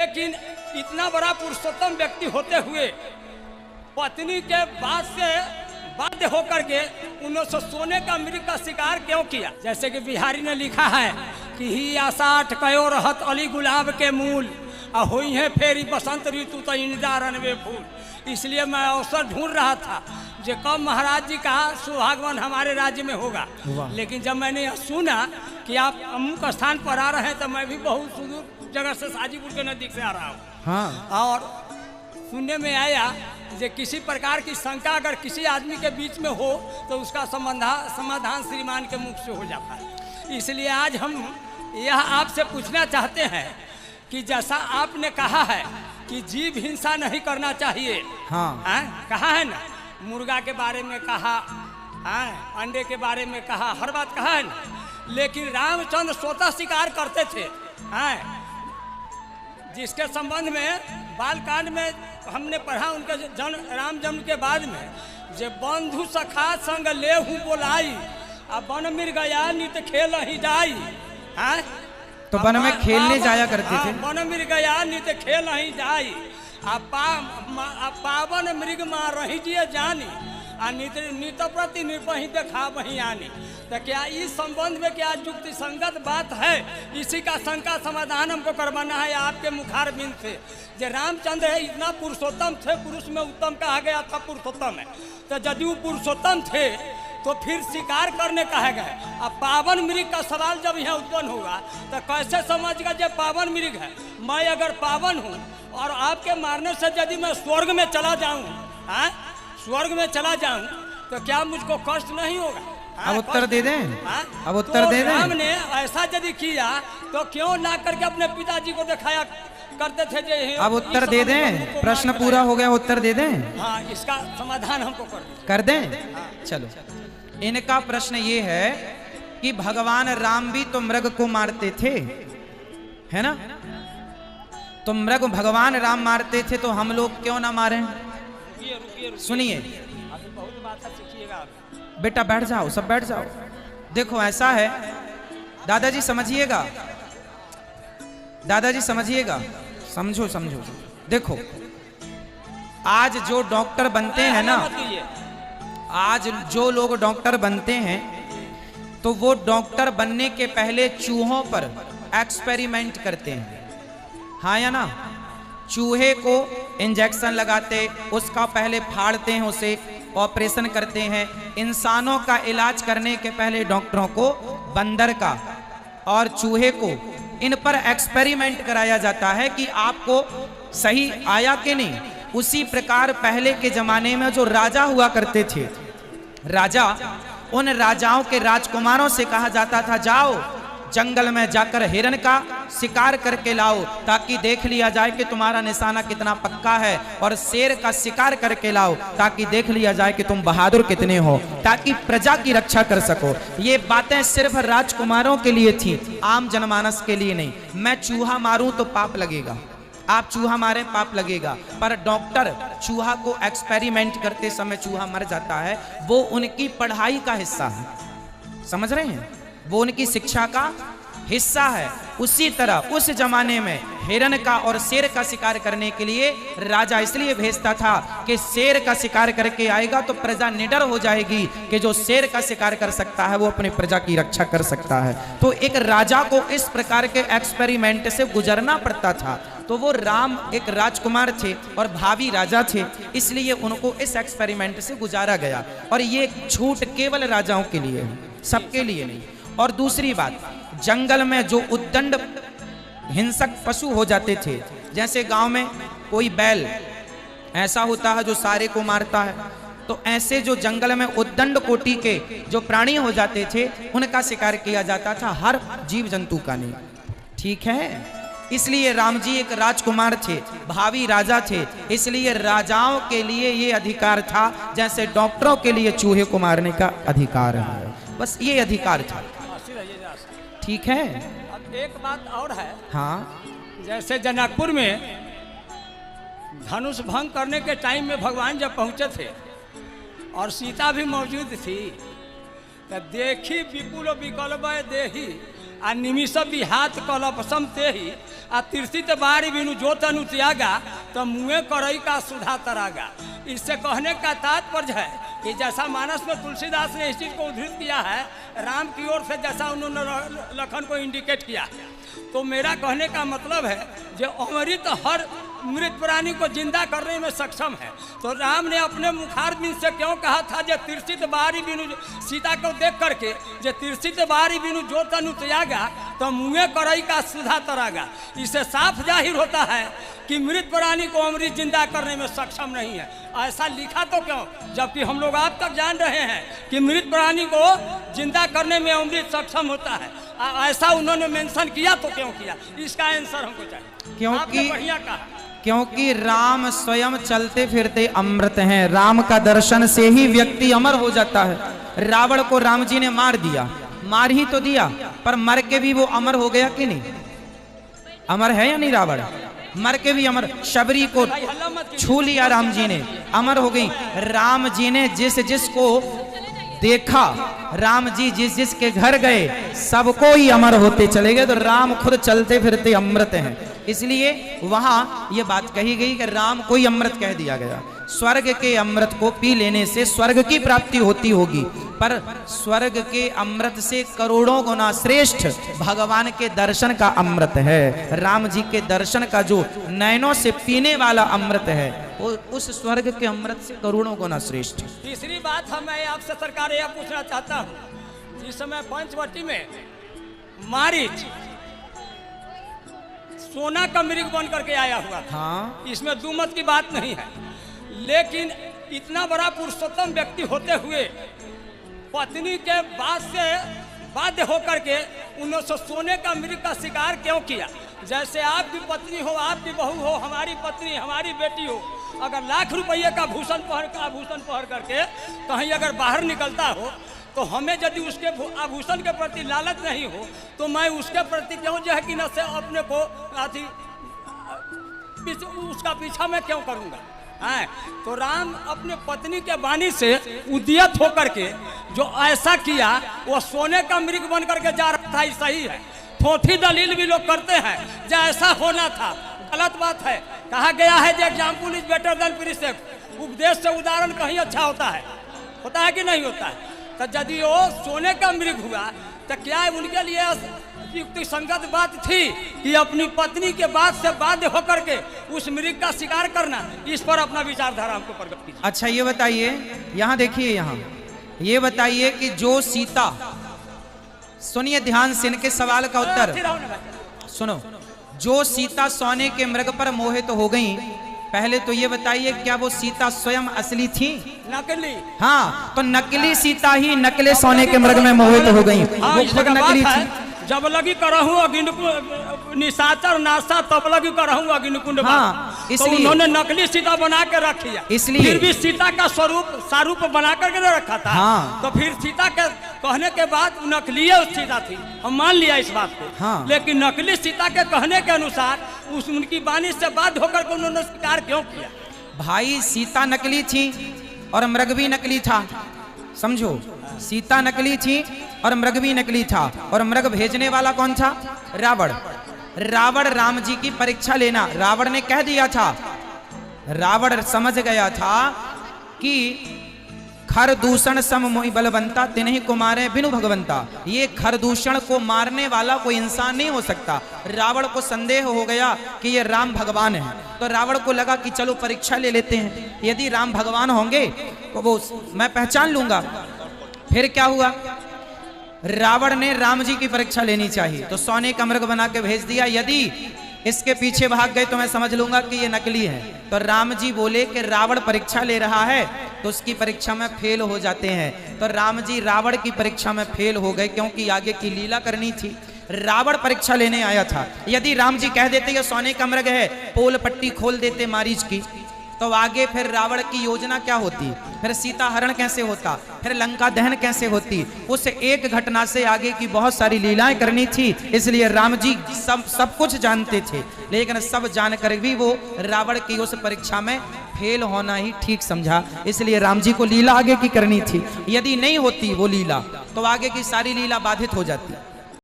लेकिन इतना बड़ा पुरुषोत्तम व्यक्ति होते हुए पत्नी के बाद से बाध्य होकर के उन्होंने सोने का मृग का शिकार क्यों किया? जैसे कि बिहारी ने लिखा है कि ही आसाठ कयो रहत अली गुलाब के मूल और हुई है फेरी बसंत ऋतु तो इंदा रनवे फूल। इसलिए मैं अवसर ढूंढ रहा था जो कब महाराज जी का सुहागवन हमारे राज्य में होगा। लेकिन जब मैंने यह सुना कि आप अमुक स्थान पर आ रहे हैं तो मैं भी बहुत सुदूर जगह से साजीपुर के नजदीक से आ रहा हूँ। हाँ। और सुनने में आया कि किसी प्रकार की शंका अगर किसी आदमी के बीच में हो तो उसका समाधान श्रीमान के मुख से हो जाता है। इसलिए आज हम यह आपसे पूछना चाहते हैं कि जैसा आपने कहा है कि जीव हिंसा नहीं करना चाहिए। हाँ। कहा है ना, मुर्गा के बारे में कहा, अंडे के बारे में कहा, हर बात कहा है ना। लेकिन रामचंद्र स्वतः शिकार करते थे। जिसके संबंध में बालकांड में हमने पढ़ा उनके राम जन्म के बाद में जे बंधु सखा संग ले हूँ बोलाई अब वन मिर गया नित खेल ही जाई। तो वन में खेलने जाया करते थे। वन मिर गया नित खेल ही जाई पावन मृग मार रही जिए जानी नित प्रति निर्पही देखा वही आनी। तो क्या इस संबंध में क्या युक्ति संगत बात है? इसी का शंका समाधान हमको करवाना है आपके मुखार बिंद से। जो रामचंद्र है इतना पुरुषोत्तम थे, पुरुष में उत्तम कहा गया था पुरुषोत्तम है, तो यदि वो पुरुषोत्तम थे तो फिर शिकार करने कहे गए। अब पावन मृग का सवाल जब यहाँ उत्पन्न होगा तो कैसे समझगा जब पावन मृग है? मैं अगर पावन हूँ और आपके मारने से यदि मैं स्वर्ग में चला जाऊँ, स्वर्ग में चला जाऊँ तो क्या मुझको कष्ट नहीं होगा? अब उत्तर दे दें। अब उत्तर दे दें। राम ने ऐसा यदि किया तो क्यों ना करके अपने पिताजी को दिखाया करते थे? जो अब उत्तर दे दें, प्रश्न पूरा हो गया, उत्तर दे दें। हाँ, इसका समाधान हमको कर दें। चलो, इनका प्रश्न ये है कि भगवान राम भी तो मृग को मारते थे, है ना? तो मृग भगवान राम मारते थे तो हम लोग क्यों ना मारें? सुनिए, बहुत बात सीखिएगा। बेटा बैठ जाओ, सब बैठ जाओ। देखो ऐसा है, दादाजी समझिएगा, दादाजी समझिएगा, समझो समझो। देखो आज जो डॉक्टर बनते हैं ना, आज जो लोग डॉक्टर बनते हैं तो वो डॉक्टर बनने के पहले चूहों पर एक्सपेरिमेंट करते हैं, हाँ या ना? चूहे को इंजेक्शन लगाते, उसका पहले फाड़ते हैं, उसे ऑपरेशन करते हैं। इंसानों का इलाज करने के पहले डॉक्टरों को बंदर का और चूहे को इन पर एक्सपेरिमेंट कराया जाता है कि आपको सही आया कि नहीं। उसी प्रकार पहले के जमाने में जो राजा हुआ करते थे, राजा, उन राजाओं के राजकुमारों से कहा जाता था जाओ जंगल में जाकर हिरण का शिकार करके लाओ ताकि देख लिया जाए कि तुम्हारा निशाना कितना पक्का है, और शेर का शिकार करके लाओ ताकि देख लिया जाए कि तुम बहादुर कितने हो, ताकि प्रजा की रक्षा कर सको। ये बातें सिर्फ राजकुमारों के लिए थी, आम जनमानस के लिए नहीं। मैं चूहा मारूं तो पाप लगेगा, आप चूहा मारे पाप लगेगा, पर डॉक्टर चूहा को एक्सपेरिमेंट करते समय चूहा मर जाता है, वो उनकी पढ़ाई का हिस्सा है, समझ रहे हैं? वो उनकी शिक्षा का हिस्सा है। उसी तरह उस जमाने में हिरण का और शेर का शिकार करने के लिए राजा इसलिए भेजता था कि शेर का शिकार करके आएगा तो प्रजा निडर हो जाएगी कि जो शेर का शिकार कर सकता है वो अपनी प्रजा की रक्षा कर सकता है। तो एक राजा को इस प्रकार के एक्सपेरिमेंट से गुजरना पड़ता था। तो वो राम एक राजकुमार थे और भावी राजा थे, इसलिए उनको इस एक्सपेरिमेंट से गुजारा गया। और ये छूट केवल राजाओं के लिए है, सबके लिए नहीं। और दूसरी बात, जंगल में जो उद्दंड हिंसक पशु हो जाते थे, जैसे गांव में कोई बैल ऐसा होता है जो सारे को मारता है, तो ऐसे जो जंगल में उद्दंड कोटि के जो प्राणी हो जाते थे उनका शिकार किया जाता था, हर जीव जंतु का नहीं, ठीक है? इसलिए राम जी एक राजकुमार थे, भावी राजा थे, इसलिए राजाओं के लिए ये अधिकार था जैसे डॉक्टरों के लिए चूहे को मारने का अधिकार है, बस ये अधिकार था, ठीक है? अब एक बात और है। हाँ, जैसे जनकपुर में धनुष भंग करने के टाइम में भगवान जब पहुंचे थे और सीता भी मौजूद थी, तो देखी विपुल विकल्प देही आ निमिष भी हाथ कलपसम ते ही आ तिरसित बारी बिनु जो तनु त्यागा तो मुँह करई का सुधा तरागा। इससे कहने का तात्पर्य है कि जैसा मानस में तुलसीदास ने इस चीज़ को उद्धृत किया है राम की ओर से, जैसा उन्होंने लखन को इंडिकेट किया, तो मेरा कहने का मतलब है जो अमृत हर मृत प्राणी को जिंदा करने में सक्षम है। तो राम ने अपने मुखारबिंद से क्यों कहा था जो तिरसित बारी बिनु, सीता को देख करके जो तिरसित बारी बिनु जो तनु त्यागा तो मुँह करई का सुधा तरागा। इससे साफ जाहिर होता है कि मृत प्राणी को अमृत जिंदा करने में सक्षम नहीं है। ऐसा लिखा तो क्यों, जबकि हम लोग आप तक जान रहे हैं कि मृत प्राणी को जिंदा करने में अमृत सक्षम होता है। ऐसा उन्होंने मेंशन किया तो क्यों किया, इसका आंसर हमको चाहिए। क्योंकि बढ़िया कहा, क्योंकि राम स्वयं चलते फिरते अमृत हैं। राम का दर्शन से ही व्यक्ति अमर हो जाता है। रावण को राम जी ने मार दिया, मार ही तो दिया, पर मर के भी वो अमर हो गया कि नहीं? अमर है या नहीं? रावण मर के भी अमर। शबरी को छू लिया राम जी ने, अमर हो गई। राम जी ने जिस जिसको देखा, राम जी जिस जिसके घर गए, सबको ही अमर होते चले गए। तो राम खुद चलते फिरते अमृत हैं। इसलिए वहां ये बात कही गई कि राम को ही अमृत कह दिया गया। स्वर्ग के अमृत को पी लेने से स्वर्ग की प्राप्ति होती होगी, पर स्वर्ग के अमृत से करोड़ों गुना श्रेष्ठ भगवान के दर्शन का अमृत है। राम जी के दर्शन का जो नयनों से पीने वाला अमृत है वो उस स्वर्ग के अमृत से करोड़ों गुना श्रेष्ठ। तीसरी बात मैं आपसे सरकार यह पूछना चाहता हूँ, जिस समय पंचवटी में मारीच सोना का मृग बन करके आया हुआ था, हाँ, इसमें दो मत की बात नहीं है, लेकिन इतना बड़ा पुरुषोत्तम व्यक्ति होते हुए पत्नी के बाद से बाध्य होकर के उन्होंने सोने का मृग का शिकार क्यों किया? जैसे आपकी पत्नी हो, आपकी बहू हो, हमारी पत्नी, हमारी बेटी हो, अगर लाख रुपये का आभूषण पहन करके कहीं अगर बाहर निकलता हो तो हमें यदि उसके आभूषण के प्रति लालच नहीं हो तो मैं उसके प्रति क्यों जो है कि न से अपने को उसका पीछा मैं क्यों करूँगा? है तो राम अपने पत्नी के वाणी से उद्यत होकर के जो ऐसा किया वो सोने का मृग बन करके जा रहा था। सही है, ठोठी दलील भी लोग करते हैं जो ऐसा होना था, गलत बात है। कहा गया है जो example is better than precept, उपदेश से उदाहरण कहीं अच्छा होता है कि नहीं होता है? तो यदि वो सोने का मृग हुआ तो क्या उनके लिए युक्ति संगत बात थी कि अपनी पत्नी के बाद से बाध्य होकर के उस मृग का शिकार करना? इस पर अपना विचारधारा हमको प्रकट कीजिए। अच्छा ये बताइए, यहाँ देखिए, यहाँ ये बताइए कि जो सीता, सुनिए ध्यान से इनके सवाल का उत्तर सुनो, जो सीता सोने के मृग पर मोहित हो गई, पहले तो ये बताइए क्या वो सीता स्वयं असली थी? नकली। हाँ, तो नकली सीता ही नकले सोने के मृग में मोहित हो गई, वो खुद नकली थी। जब लगी करहूँ निशाचर नासा तब लगी करहूँ अग्निकुंड। हाँ, इसलिए तो उन्होंने नकली सीता बना के रखी है, इसलिए फिर भी सीता का स्वरूप बना करके रखा था। हाँ, तो फिर सीता के कहने के बाद नकली सीता थी, हम मान लिया इस बात को। हाँ, लेकिन नकली सीता के कहने के अनुसार उनकी वाणी से बाध्य होकर के उन्होंने शिकार क्यों किया? भाई सीता नकली थी और मृग भी नकली था, समझो। सीता नकली थी और मृग भी नकली था, और मृग भेजने वाला कौन था? रावण। रावण राम जी की परीक्षा लेना, रावण ने कह दिया था, रावण समझ गया था कि खरदूषण सम मोहि बलवंता तिन्हि को मारे बिनु भगवंता। ये खरदूषण को मारने वाला कोई इंसान नहीं हो सकता। रावण को संदेह हो गया कि ये राम भगवान है, तो रावण को लगा कि चलो परीक्षा ले लेते हैं, यदि राम भगवान होंगे तो वो मैं पहचान लूंगा। फिर क्या हुआ? रावण ने राम जी की परीक्षा लेनी चाहिए, तो सोने का मृग बना के भेज दिया, यदि इसके पीछे भाग गए तो मैं समझ लूंगा कि ये नकली है। तो राम जी बोले कि रावण परीक्षा ले रहा है तो उसकी परीक्षा में फेल हो जाते हैं। तो राम जी रावण की परीक्षा में फेल हो गए, क्योंकि आगे की लीला करनी थी। रावण परीक्षा लेने आया था, यदि राम जी कह देते ये सोने का मृग है, पोल पट्टी खोल देते मारीच की, तो आगे फिर रावण की योजना क्या होती, फिर सीता हरण कैसे होता, फिर लंका दहन कैसे होती। उस एक घटना से आगे की बहुत सारी लीलाएं करनी थी। इसलिए राम जी सब कुछ जानते थे, लेकिन सब जानकर भी वो रावण की उस परीक्षा में फेल होना ही ठीक समझा। इसलिए राम जी को लीला आगे की करनी थी, यदि नहीं होती वो लीला तो आगे की सारी लीला बाधित हो जाती।